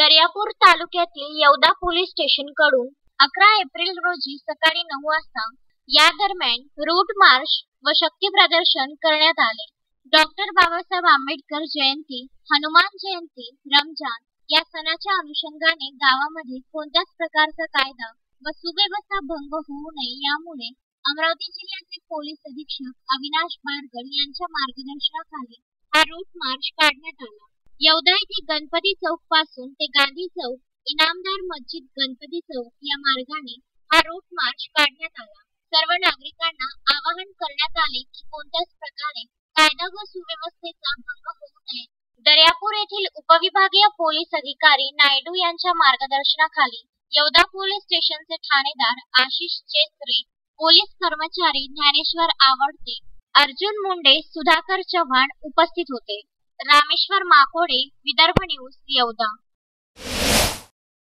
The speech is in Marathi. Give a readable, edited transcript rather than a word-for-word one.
दर्यापूर तालुक्यातील येवदा पोलीस स्टेशन कडून 11 एप्रिल रोजी सकाळी 9 वाजता या दरम्यान रूट मार्च व शक्ती प्रदर्शन करण्यात आले. डॉक्टर बाबासाहेब आंबेडकर जयंती, हनुमान जयंती, रमजान या सणाच्या अनुषंगाने गावामध्ये कोणत्याच प्रकारचा कायदा व सुव्यवस्था भंग होऊ नये यामुळे अमरावती जिल्ह्याचे पोलीस अधीक्षक अविनाश बारगड यांच्या मार्गदर्शनाखाली हा रूट मार्च काढण्यात आला. येवदा येथे गणपती चौक पासून ते गांधी चौक, इनामदार मस्जिद, गणपती चौक या मार्गाने हा रूट मार्च काढण्यात आला. सर्व नागरिकांना आवाहन करण्यात आले की कोणत्याच प्रकारे कायदा व सुव्यवस्थेचा भंग होऊ नये. दर्यापूर येथील उपविभागीय पोलीस अधिकारी नायडू यांच्या मार्गदर्शनाखाली येवदा पोलीस स्टेशनचे ठाणेदार आशिष चेत्रे, पोलीस कर्मचारी ज्ञानेश्वर आवडते, अर्जुन मुंडे, सुधाकर चव्हाण उपस्थित होते. रामेश्वर माकोडे, विदर्भ न्यूज, येवदा.